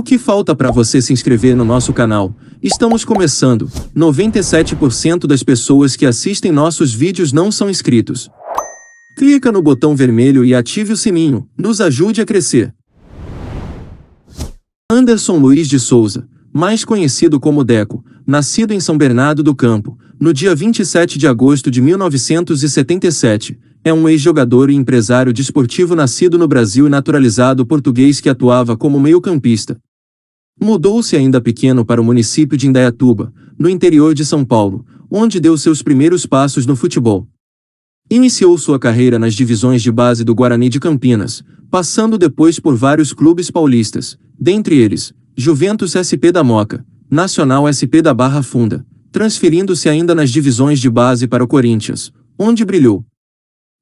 O que falta para você se inscrever no nosso canal? Estamos começando. 97% das pessoas que assistem nossos vídeos não são inscritos. Clica no botão vermelho e ative o sininho. Nos ajude a crescer. Anderson Luiz de Souza, mais conhecido como Deco, nascido em São Bernardo do Campo, no dia 27 de agosto de 1977, é um ex-jogador e empresário desportivo nascido no Brasil e naturalizado português que atuava como meio-campista. Mudou-se ainda pequeno para o município de Indaiatuba, no interior de São Paulo, onde deu seus primeiros passos no futebol. Iniciou sua carreira nas divisões de base do Guarani de Campinas, passando depois por vários clubes paulistas, dentre eles, Juventus SP da Moca, Nacional SP da Barra Funda, transferindo-se ainda nas divisões de base para o Corinthians, onde brilhou.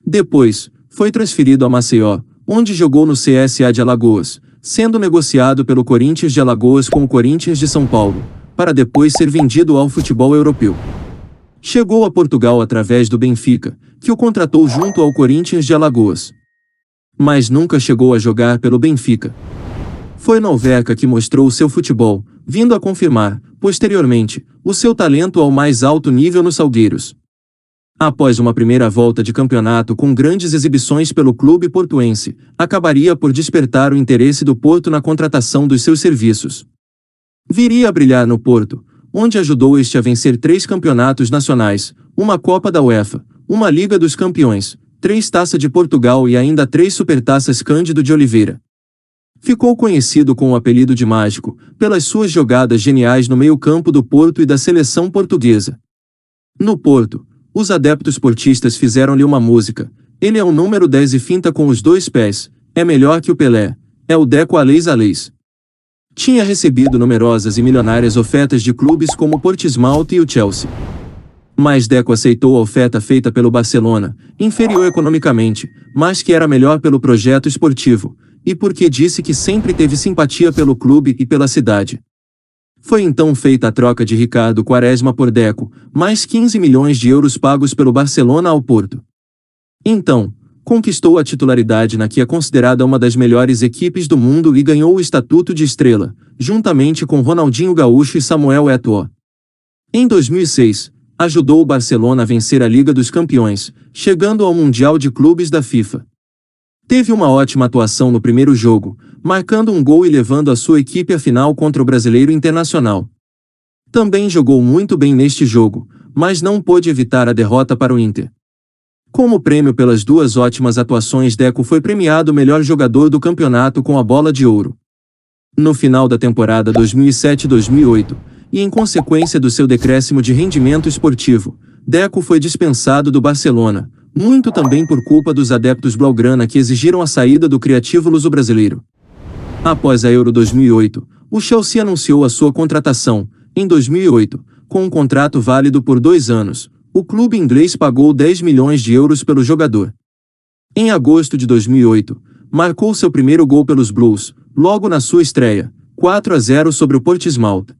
Depois, foi transferido a Maceió, onde jogou no CSA de Alagoas, sendo negociado pelo Corinthians de Alagoas com o Corinthians de São Paulo, para depois ser vendido ao futebol europeu. Chegou a Portugal através do Benfica, que o contratou junto ao Corinthians de Alagoas. Mas nunca chegou a jogar pelo Benfica. Foi no Alverca que mostrou seu futebol, vindo a confirmar, posteriormente, o seu talento ao mais alto nível nos Salgueiros. Após uma primeira volta de campeonato com grandes exibições pelo clube portuense, acabaria por despertar o interesse do Porto na contratação dos seus serviços. Viria a brilhar no Porto, onde ajudou este a vencer 3 campeonatos nacionais, uma Copa da UEFA, uma Liga dos Campeões, 3 Taça de Portugal e ainda 3 Supertaças Cândido de Oliveira. Ficou conhecido com o apelido de Mágico, pelas suas jogadas geniais no meio-campo do Porto e da seleção portuguesa. No Porto, os adeptos portistas fizeram-lhe uma música: ele é o número 10 e finta com os 2 pés, é melhor que o Pelé, é o Deco Alês. Tinha recebido numerosas e milionárias ofertas de clubes como o Portismouth e o Chelsea. Mas Deco aceitou a oferta feita pelo Barcelona, inferior economicamente, mas que era melhor pelo projeto esportivo, e porque disse que sempre teve simpatia pelo clube e pela cidade. Foi então feita a troca de Ricardo Quaresma por Deco, mais 15 milhões de euros pagos pelo Barcelona ao Porto. Então, conquistou a titularidade na que é considerada uma das melhores equipes do mundo e ganhou o estatuto de estrela, juntamente com Ronaldinho Gaúcho e Samuel Eto'o. Em 2006, ajudou o Barcelona a vencer a Liga dos Campeões, chegando ao Mundial de Clubes da FIFA. Teve uma ótima atuação no primeiro jogo, marcando um gol e levando a sua equipe à final contra o Brasileiro Internacional. Também jogou muito bem neste jogo, mas não pôde evitar a derrota para o Inter. Como prêmio pelas 2 ótimas atuações, Deco foi premiado o melhor jogador do campeonato com a Bola de Ouro. No final da temporada 2007-2008, e em consequência do seu decréscimo de rendimento esportivo, Deco foi dispensado do Barcelona, muito também por culpa dos adeptos blaugrana que exigiram a saída do criativo luso-brasileiro. Após a Euro 2008, o Chelsea anunciou a sua contratação. Em 2008, com um contrato válido por 2 anos, o clube inglês pagou 10 milhões de euros pelo jogador. Em agosto de 2008, marcou seu primeiro gol pelos Blues, logo na sua estreia, 4-0 sobre o Portismouth.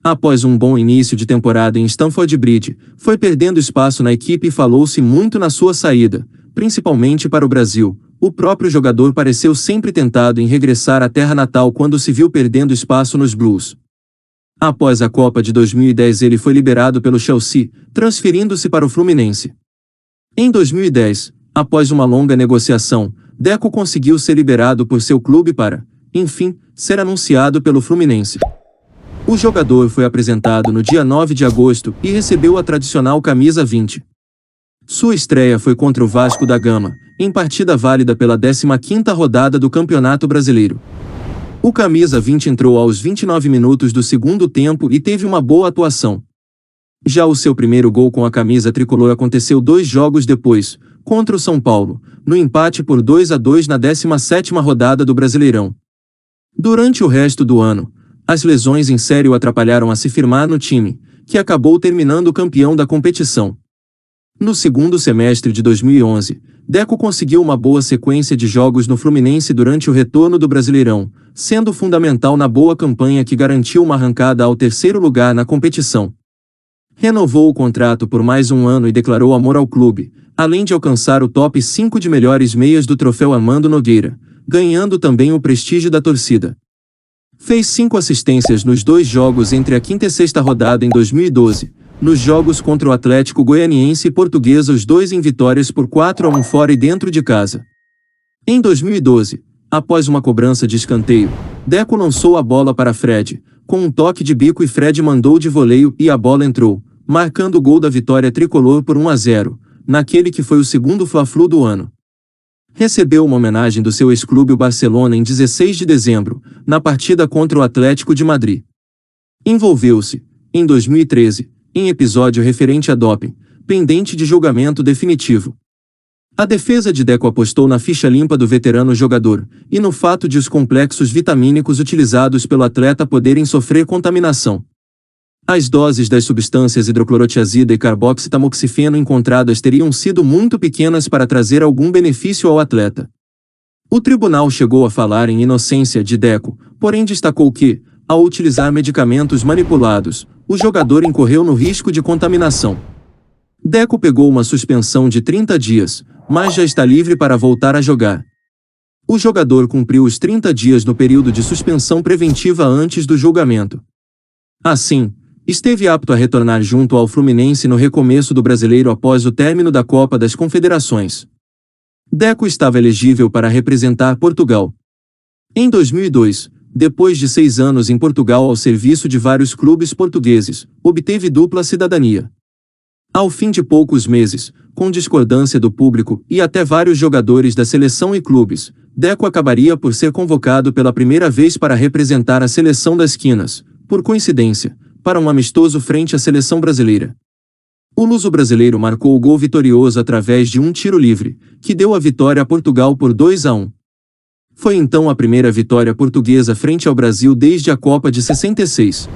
Após um bom início de temporada em Stamford Bridge, foi perdendo espaço na equipe e falou-se muito na sua saída, principalmente para o Brasil. O próprio jogador pareceu sempre tentado em regressar à terra natal quando se viu perdendo espaço nos Blues. Após a Copa de 2010 ele foi liberado pelo Chelsea, transferindo-se para o Fluminense. Em 2010, após uma longa negociação, Deco conseguiu ser liberado por seu clube para, enfim, ser anunciado pelo Fluminense. O jogador foi apresentado no dia 9 de agosto e recebeu a tradicional camisa 20. Sua estreia foi contra o Vasco da Gama, em partida válida pela 15ª rodada do Campeonato Brasileiro. O camisa 20 entrou aos 29 minutos do segundo tempo e teve uma boa atuação. Já o seu primeiro gol com a camisa tricolor aconteceu 2 jogos depois, contra o São Paulo, no empate por 2-2 na 17ª rodada do Brasileirão. Durante o resto do ano, as lesões em série o atrapalharam a se firmar no time, que acabou terminando campeão da competição. No segundo semestre de 2011, Deco conseguiu uma boa sequência de jogos no Fluminense durante o retorno do Brasileirão, sendo fundamental na boa campanha que garantiu uma arrancada ao 3º lugar na competição. Renovou o contrato por mais um ano e declarou amor ao clube, além de alcançar o top 5 de melhores meias do troféu Armando Nogueira, ganhando também o prestígio da torcida. Fez 5 assistências nos 2 jogos entre a quinta e sexta rodada em 2012, nos jogos contra o Atlético Goianiense e Portuguesa, os 2 em vitórias por 4-1 fora e dentro de casa. Em 2012, após uma cobrança de escanteio, Deco lançou a bola para Fred, com um toque de bico e Fred mandou de voleio e a bola entrou, marcando o gol da vitória tricolor por 1-0, naquele que foi o segundo Fla-Flu do ano. Recebeu uma homenagem do seu ex-clube o Barcelona em 16 de dezembro, na partida contra o Atlético de Madrid. Envolveu-se, em 2013, em episódio referente a doping, pendente de julgamento definitivo. A defesa de Deco apostou na ficha limpa do veterano jogador, e no fato de os complexos vitamínicos utilizados pelo atleta poderem sofrer contaminação. As doses das substâncias hidroclorotiazida e carboxitamoxifeno encontradas teriam sido muito pequenas para trazer algum benefício ao atleta. O tribunal chegou a falar em inocência de Deco, porém destacou que, ao utilizar medicamentos manipulados, o jogador incorreu no risco de contaminação. Deco pegou uma suspensão de 30 dias, mas já está livre para voltar a jogar. O jogador cumpriu os 30 dias no período de suspensão preventiva antes do julgamento. Assim, esteve apto a retornar junto ao Fluminense no recomeço do Brasileiro após o término da Copa das Confederações. Deco estava elegível para representar Portugal. Em 2002, depois de 6 anos em Portugal ao serviço de vários clubes portugueses, obteve dupla cidadania. Ao fim de poucos meses, com discordância do público e até vários jogadores da seleção e clubes, Deco acabaria por ser convocado pela primeira vez para representar a seleção das Quinas, por coincidência, para um amistoso frente à seleção brasileira. O luso-brasileiro marcou o gol vitorioso através de um tiro livre, que deu a vitória a Portugal por 2-1. Foi então a primeira vitória portuguesa frente ao Brasil desde a Copa de 66.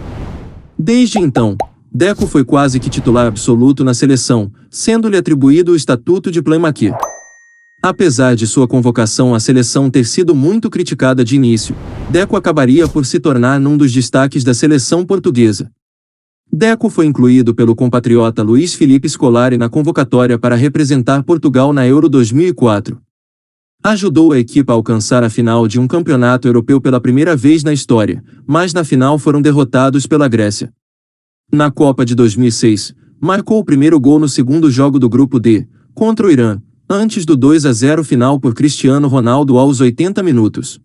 Desde então, Deco foi quase que titular absoluto na seleção, sendo-lhe atribuído o estatuto de playmaker. Apesar de sua convocação à seleção ter sido muito criticada de início, Deco acabaria por se tornar um dos destaques da seleção portuguesa. Deco foi incluído pelo compatriota Luís Felipe Scolari na convocatória para representar Portugal na Euro 2004. Ajudou a equipe a alcançar a final de um campeonato europeu pela primeira vez na história, mas na final foram derrotados pela Grécia. Na Copa de 2006, marcou o primeiro gol no segundo jogo do Grupo D, contra o Irã, antes do 2-0 final por Cristiano Ronaldo aos 80 minutos.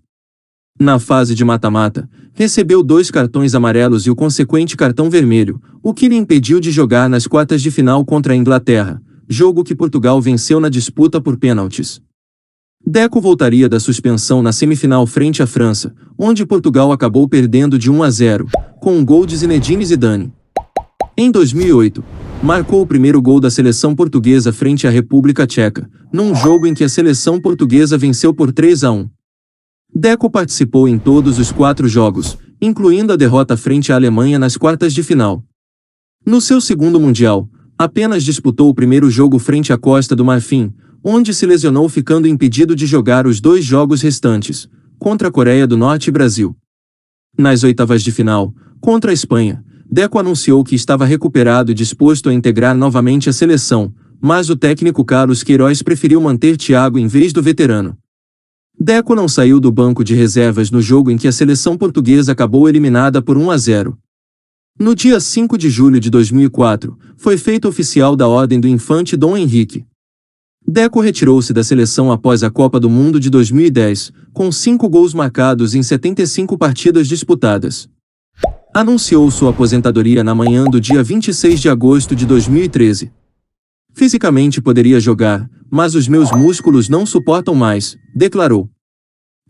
Na fase de mata-mata, recebeu 2 cartões amarelos e o consequente cartão vermelho, o que lhe impediu de jogar nas quartas de final contra a Inglaterra, jogo que Portugal venceu na disputa por pênaltis. Deco voltaria da suspensão na semifinal frente à França, onde Portugal acabou perdendo de 1-0, com um gol de Zinedine Zidane. Em 2008, marcou o primeiro gol da seleção portuguesa frente à República Tcheca, num jogo em que a seleção portuguesa venceu por 3-1. Deco participou em todos os 4 jogos, incluindo a derrota frente à Alemanha nas quartas de final. No seu segundo Mundial, apenas disputou o primeiro jogo frente à Costa do Marfim, onde se lesionou ficando impedido de jogar os 2 jogos restantes, contra a Coreia do Norte e Brasil. Nas oitavas de final, contra a Espanha, Deco anunciou que estava recuperado e disposto a integrar novamente a seleção, mas o técnico Carlos Queiroz preferiu manter Thiago em vez do veterano. Deco não saiu do banco de reservas no jogo em que a seleção portuguesa acabou eliminada por 1-0. No dia 5 de julho de 2004, foi feito oficial da Ordem do Infante Dom Henrique. Deco retirou-se da seleção após a Copa do Mundo de 2010, com 5 gols marcados em 75 partidas disputadas. Anunciou sua aposentadoria na manhã do dia 26 de agosto de 2013. Fisicamente poderia jogar, mas os meus músculos não suportam mais, declarou.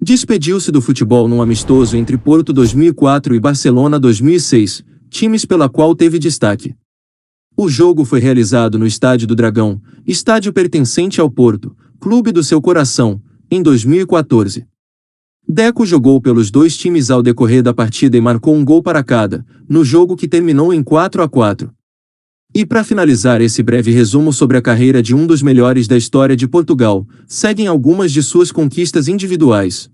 Despediu-se do futebol num amistoso entre Porto 2004 e Barcelona 2006, times pela qual teve destaque. O jogo foi realizado no Estádio do Dragão, estádio pertencente ao Porto, clube do seu coração, em 2014. Deco jogou pelos 2 times ao decorrer da partida e marcou um gol para cada, no jogo que terminou em 4-4. E para finalizar esse breve resumo sobre a carreira de um dos melhores da história de Portugal, seguem algumas de suas conquistas individuais.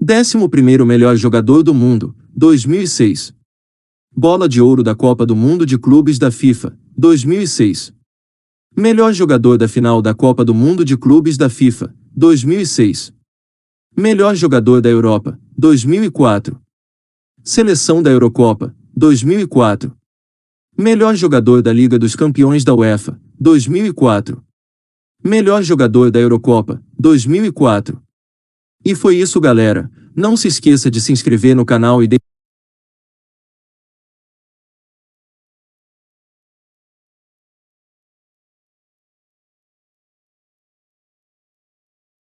11º melhor jogador do mundo, 2006. Bola de ouro da Copa do Mundo de Clubes da FIFA, 2006. Melhor jogador da final da Copa do Mundo de Clubes da FIFA, 2006. Melhor jogador da Europa, 2004. Seleção da Eurocopa, 2004. Melhor jogador da Liga dos Campeões da UEFA, 2004. Melhor jogador da Eurocopa, 2004. E foi isso, galera. Não se esqueça de se inscrever no canal e